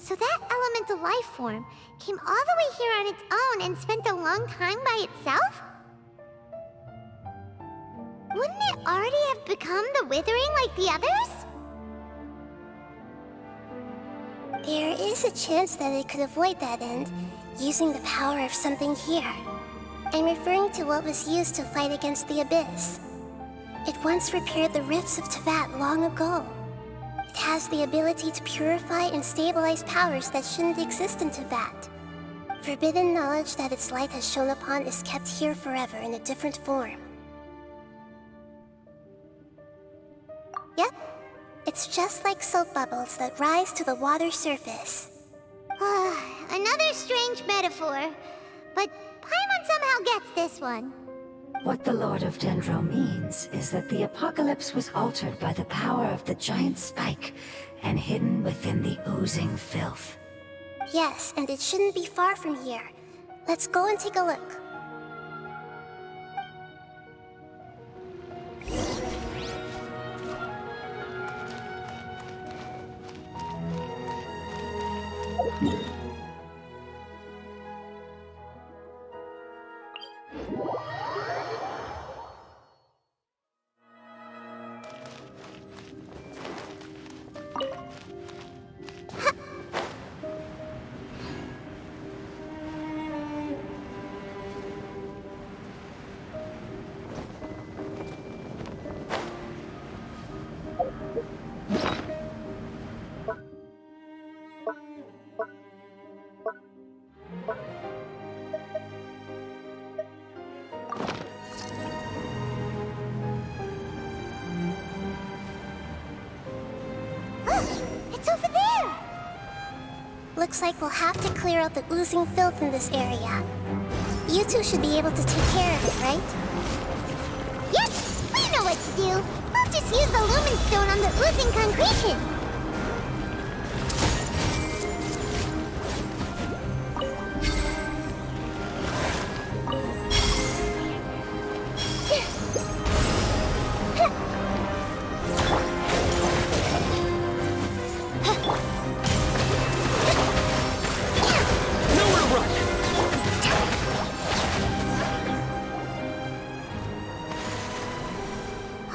So that elemental life form came all the way here on its own and spent a long time by itself? Wouldn't it already have become the Withering like the others? There is a chance that it could avoid that end, using the power of something here. I'm referring to what was used to fight against the Abyss. It once repaired the rifts of Teyvat long ago. It has the ability to purify and stabilize powers that shouldn't exist in Teyvat. Forbidden knowledge that its light has shone upon is kept here forever in a different form. Yep, it's just like soap bubbles that rise to the water surface. Another strange metaphor, but Paimon somehow gets this one. What the Lord of Dendro means is that the apocalypse was altered by the power of the giant spike and hidden within the oozing filth. Yes, and it shouldn't be far from here. Let's go and take a look. It's over there! Looks like we'll have to clear out the oozing filth in this area. You two should be able to take care of it, right? Yep, we know what to do. We'll just use the Lumen Stone on the oozing concretion.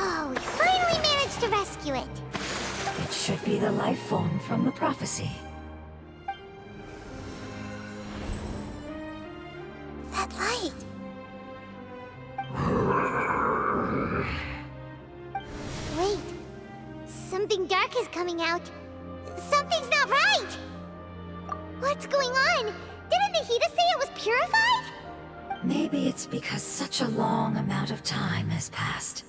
Oh, we finally managed to rescue it. It should be the life form from the prophecy. That light! Wait, something dark is coming out. Something's not right! What's going on? Didn't Nahida say it was purified? Maybe it's because such a long amount of time has passed.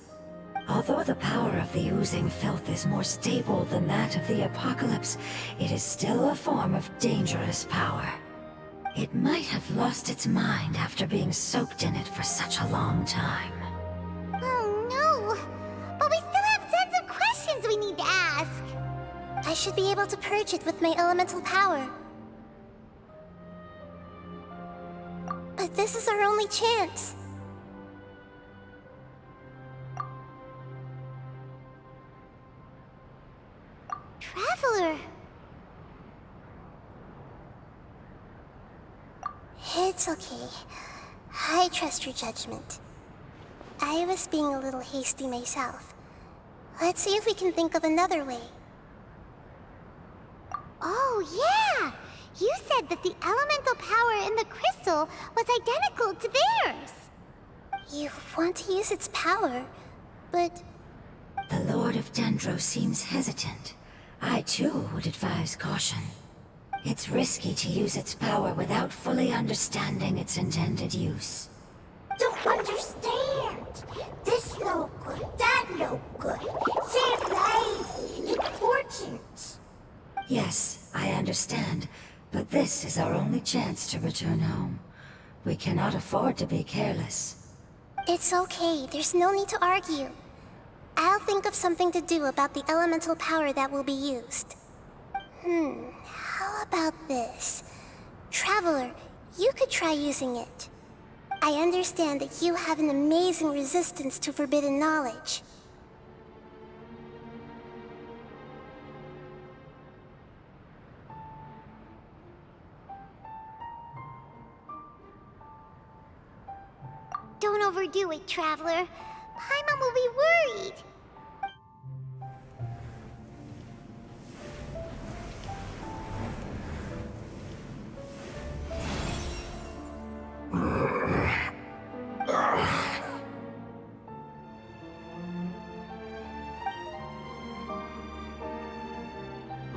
Although the power of the oozing filth is more stable than that of the apocalypse, it is still a form of dangerous power. It might have lost its mind after being soaked in it for such a long time. Oh no! But we still have tons of questions we need to ask. I should be able to purge it with my elemental power. But this is our only chance. Traveler! It's okay. I trust your judgment. I was being a little hasty myself. Let's see if we can think of another way. Oh yeah! You said that the elemental power in the crystal was identical to theirs. You want to use its power, but... The Lord of Dendro seems hesitant. I too would advise caution. It's risky to use its power without fully understanding its intended use. Don't understand. This no good, that no good. Save lives, important. Yes, I understand, but this is our only chance to return home. We cannot afford to be careless. It's okay, there's no need to argue. I'll think of something to do about the elemental power that will be used. How about this? Traveler, you could try using it. I understand that you have an amazing resistance to forbidden knowledge. Don't overdo it, Traveler. Paimon will be worried.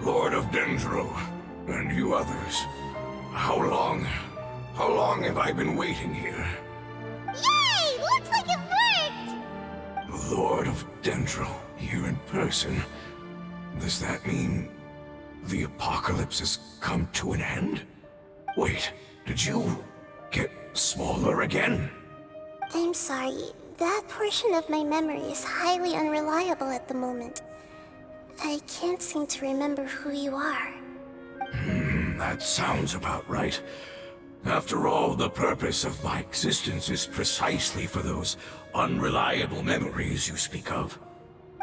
Lord of Dendro, and you others, how long have I been waiting here? Yay! Looks like it worked! Lord of Dendro, here in person. Does that mean the apocalypse has come to an end? Wait, did you get smaller again? I'm sorry. That portion of my memory is highly unreliable at the moment. I can't seem to remember who you are. That sounds about right. After all, the purpose of my existence is precisely for those unreliable memories you speak of.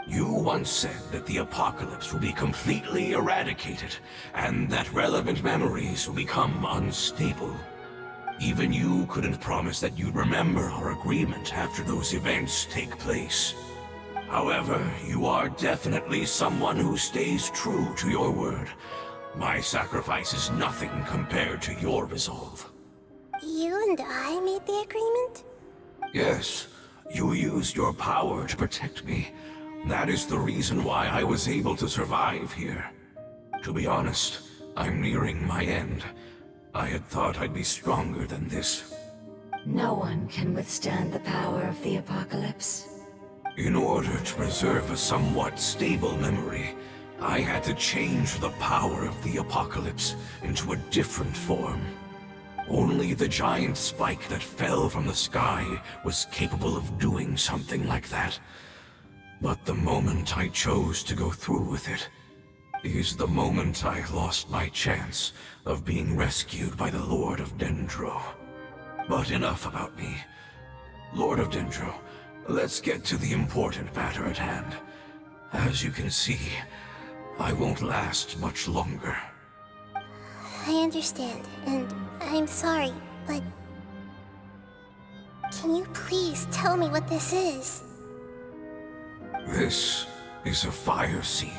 You once said that the apocalypse will be completely eradicated, and that relevant memories will become unstable. Even you couldn't promise that you'd remember our agreement after those events take place. However, you are definitely someone who stays true to your word. My sacrifice is nothing compared to your resolve. You and I made the agreement? Yes, you used your power to protect me. That is the reason why I was able to survive here. To be honest, I'm nearing my end. I had thought I'd be stronger than this. No one can withstand the power of the apocalypse. In order to preserve a somewhat stable memory, I had to change the power of the apocalypse into a different form. Only the giant spike that fell from the sky was capable of doing something like that. But the moment I chose to go through with it is the moment I lost my chance of being rescued by the Lord of Dendro. But enough about me. Lord of Dendro, let's get to the important matter at hand. As you can see, I won't last much longer. I understand, and I'm sorry, but... Can you please tell me what this is? This is a fire seed.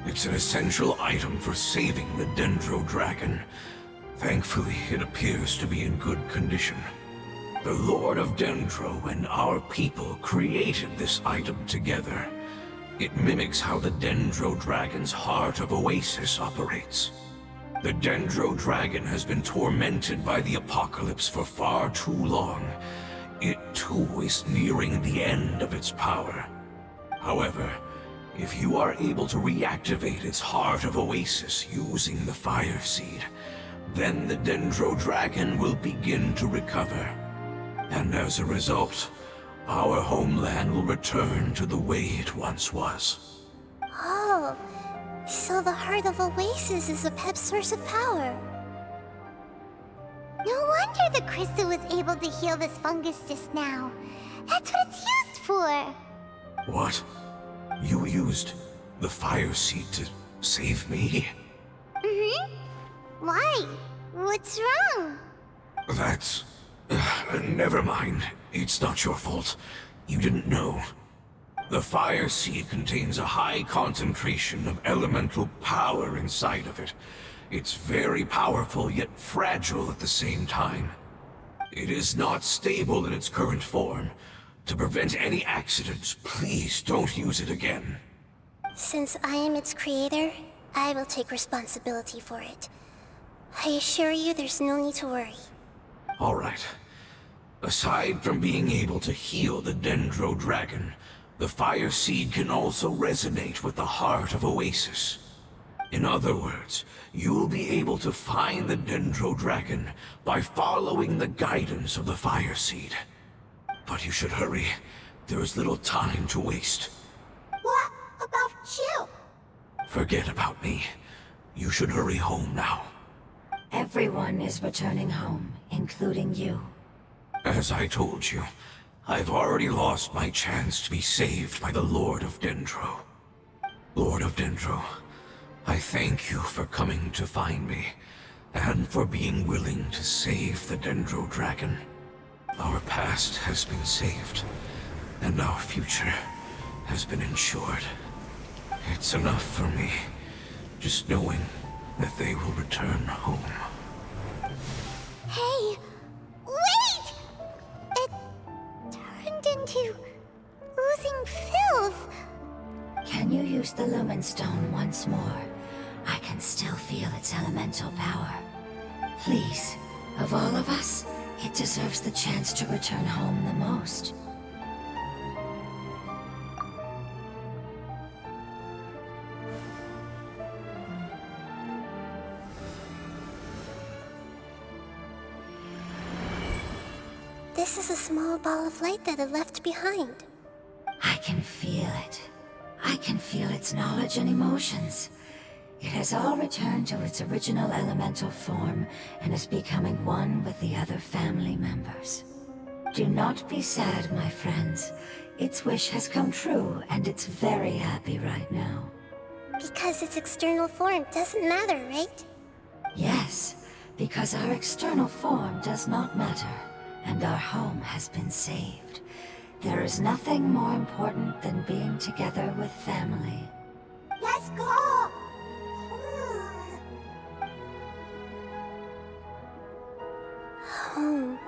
It's an essential item for saving the Dendro Dragon. Thankfully, it appears to be in good condition. The Lord of Dendro and our people created this item together. It mimics how the Dendro Dragon's Heart of Oasis operates. The Dendro Dragon has been tormented by the apocalypse for far too long. It too is nearing the end of its power. However, if you are able to reactivate its Heart of Oasis using the Fire Seed, then the Dendro Dragon will begin to recover. And as a result, our homeland will return to the way it once was. Oh, so the Heart of Oasis is Apep's source of power. No wonder the crystal was able to heal this fungus just now. That's what it's used for. What? You used the Fire Seed to save me? Mm-hmm. Why? What's wrong? That's... never mind. It's not your fault. You didn't know. The Fire Seed contains a high concentration of elemental power inside of it. It's very powerful, yet fragile at the same time. It is not stable in its current form. To prevent any accidents, please don't use it again. Since I am its creator, I will take responsibility for it. I assure you there's no need to worry. All right. Aside from being able to heal the Dendro Dragon, the Fire Seed can also resonate with the Heart of Oasis. In other words, you'll be able to find the Dendro Dragon by following the guidance of the Fire Seed. But you should hurry. There is little time to waste. What about you? Forget about me. You should hurry home now. Everyone is returning home, including you. As I told you, I've already lost my chance to be saved by the Lord of Dendro. Lord of Dendro, I thank you for coming to find me, and for being willing to save the Dendro Dragon. Our past has been saved, and our future has been ensured. It's enough for me, just knowing that they will return home. Hey, wait! It turned into oozing filth. Can you use the Lumen Stone once more? I can still feel its elemental power. Please, of all of us, it deserves the chance to return home the most. This is a small ball of light that it left behind. I can feel it. I can feel its knowledge and emotions. It has all returned to its original elemental form and is becoming one with the other family members. Do not be sad, my friends. Its wish has come true, and it's very happy right now. Because its external form doesn't matter, right? Yes, because our external form does not matter, and our home has been saved. There is nothing more important than being together with family. Let's go! Home.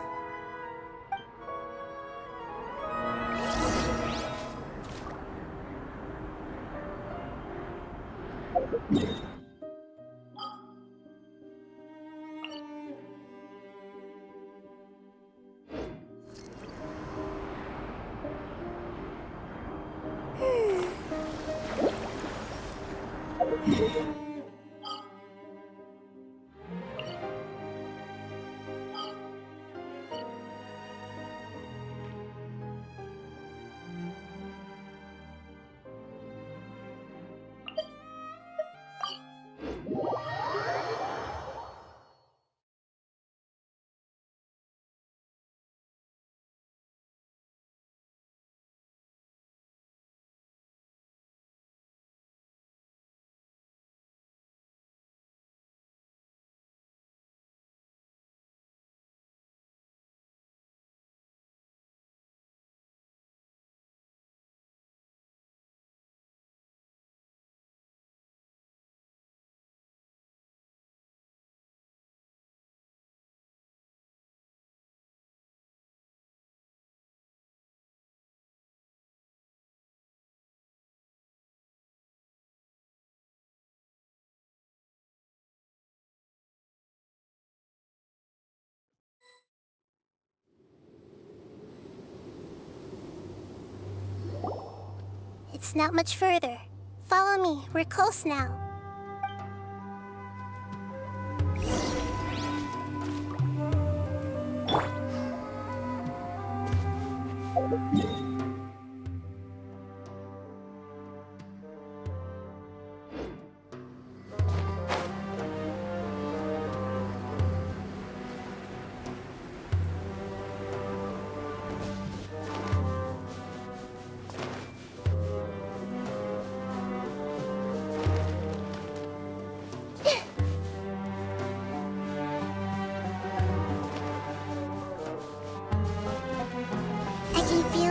It's not much further. Follow me, we're close now.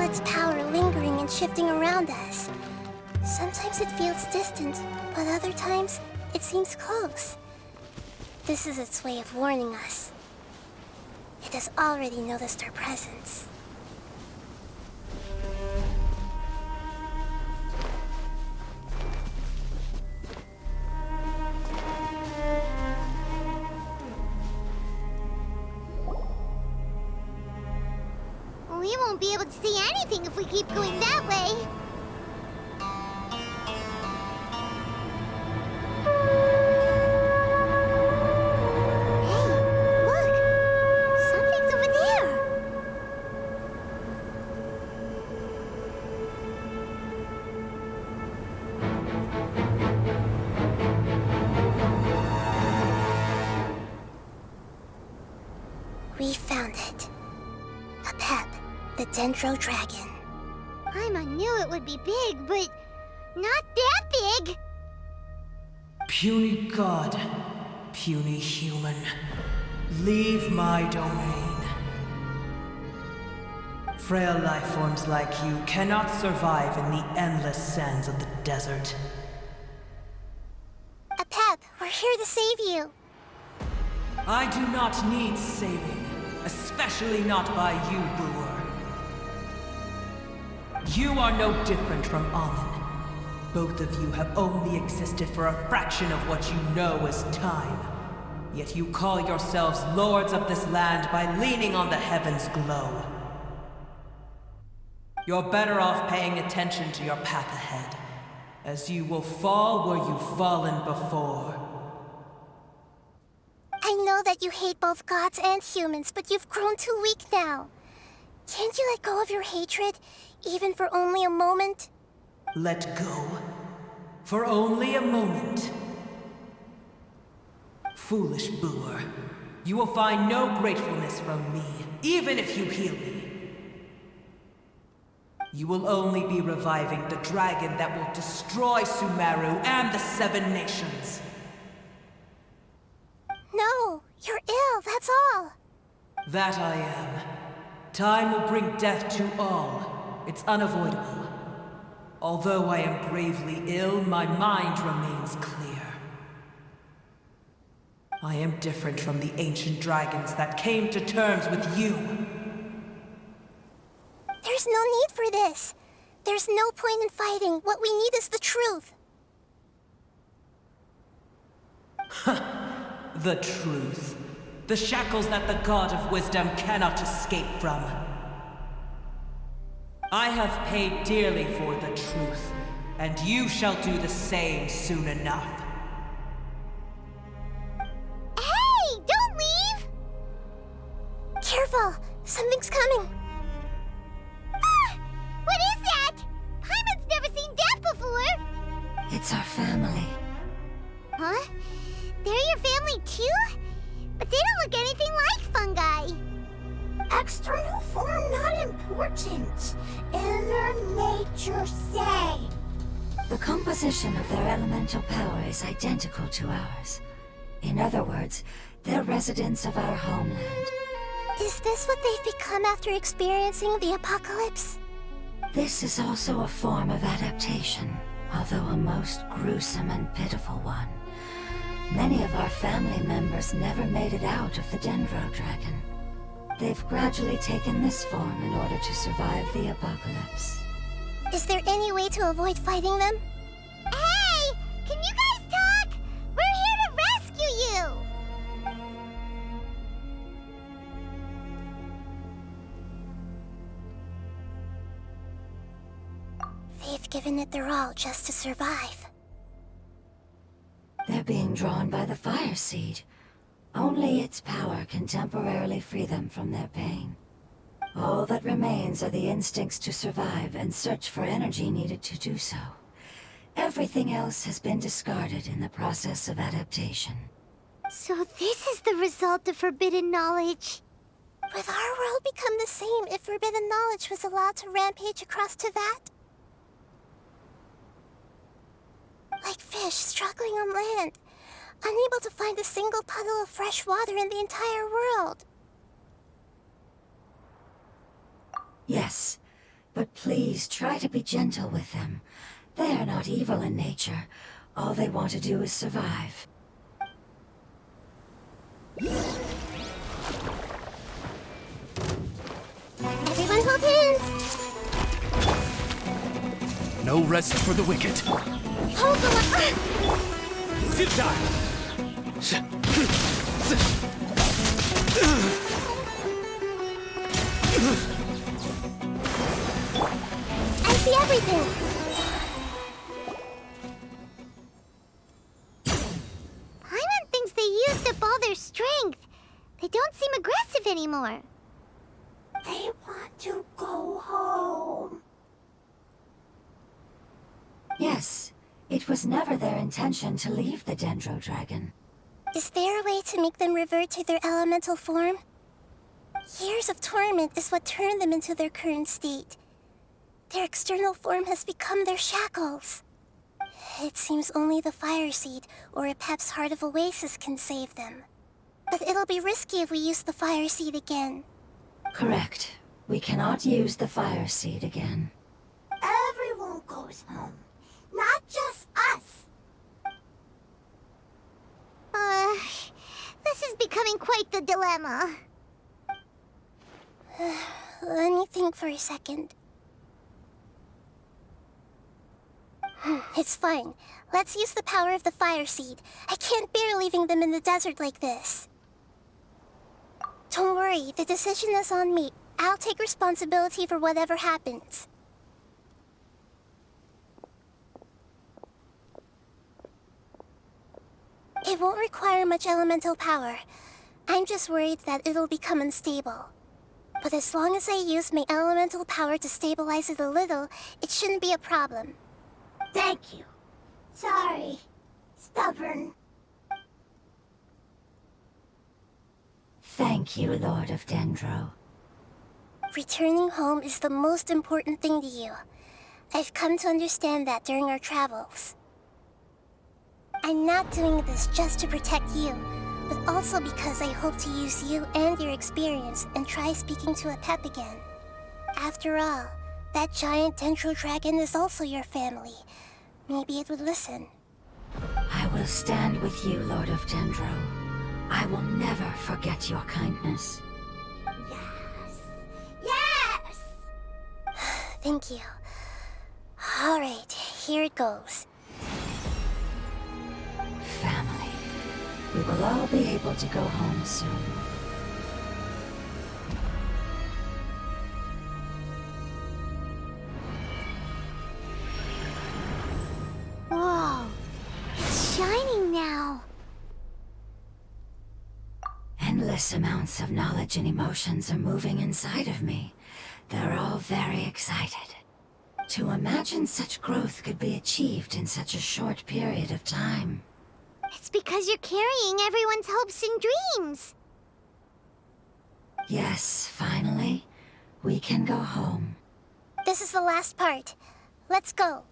Its power lingering and shifting around us. Sometimes it feels distant, but other times it seems close. This is its way of warning us. It has already noticed our presence. We won't be able to see anything if we keep going that way. Hey, look! Something's over there! We found it. Apep. The Dendro Dragon. Paimon knew it would be big, but not that big! Puny god, puny human, leave my domain. Frail life forms like you cannot survive in the endless sands of the desert. Apep, we're here to save you. I do not need saving, especially not by you, Brewer. You are no different from Amun. Both of you have only existed for a fraction of what you know as time. Yet you call yourselves lords of this land by leaning on the heavens' glow. You're better off paying attention to your path ahead, as you will fall where you've fallen before. I know that you hate both gods and humans, but you've grown too weak now. Can't you let go of your hatred, even for only a moment? Let go. For only a moment. Foolish Brewer. You will find no gratefulness from me, even if you heal me. You will only be reviving the dragon that will destroy Sumeru and the Seven Nations. No, you're ill, that's all. That I am. Time will bring death to all. It's unavoidable. Although I am gravely ill, my mind remains clear. I am different from the ancient dragons that came to terms with you. There's no need for this. There's no point in fighting. What we need is the truth. The truth. The shackles that the God of Wisdom cannot escape from. I have paid dearly for the truth, and you shall do the same soon enough. Hey, don't leave! Careful, something's coming. Ah! What is that? Paimon's never seen death before! It's our family. Huh? They're your family too? But they don't look anything like fungi. External form not important. Inner nature say. The composition of their elemental power is identical to ours. In other words, they're residents of our homeland. Is this what they've become after experiencing the apocalypse? This is also a form of adaptation, although a most gruesome and pitiful one. Many of our family members never made it out of the Dendro Dragon. They've gradually taken this form in order to survive the apocalypse. Is there any way to avoid fighting them? Hey! Can you guys talk? We're here to rescue you! They've given it their all just to survive. They're being drawn by the fire seed. Only its power can temporarily free them from their pain. All that remains are the instincts to survive and search for energy needed to do so. Everything else has been discarded in the process of adaptation. So this is the result of forbidden knowledge. Would our world become the same if forbidden knowledge was allowed to rampage across Tevat? Like fish struggling on land, unable to find a single puddle of fresh water in the entire world. Yes, but please try to be gentle with them. They are not evil in nature. All they want to do is survive. Everyone hold hands! No rest for the wicked. Hold the I see everything! Paimon thinks they used up all their strength. They don't seem aggressive anymore. They want to go home. Yes, it was never their intention to leave the Dendro Dragon. Is there a way to make them revert to their elemental form? Years of torment is what turned them into their current state. Their external form has become their shackles. It seems only the Fire Seed or Apep's Heart of Oasis can save them. But it'll be risky if we use the Fire Seed again. Correct. We cannot use the fire seed again. Everyone goes home, not just us. This is becoming quite the dilemma. Let me think for a second. It's fine. Let's use the power of the fire seed. I can't bear leaving them in the desert like this. Don't worry, the decision is on me. I'll take responsibility for whatever happens. It won't require much elemental power. I'm just worried that it'll become unstable. But as long as I use my elemental power to stabilize it a little, it shouldn't be a problem. Thank you. Sorry. Stubborn. Thank you, Lord of Dendro. Returning home is the most important thing to you. I've come to understand that during our travels. I'm not doing this just to protect you, but also because I hope to use you and your experience and try speaking to Apep again. After all, that giant dendro dragon is also your family. Maybe it would listen. I will stand with you, Lord of Dendro. I will never forget your kindness. Yes. Yes! Thank you. Alright, here it goes. Family. We will all be able to go home soon. Whoa, it's shining now. Endless amounts of knowledge and emotions are moving inside of me. They're all very excited. To imagine such growth could be achieved in such a short period of time. It's because you're carrying everyone's hopes and dreams. Yes, finally, we can go home. This is the last part. Let's go.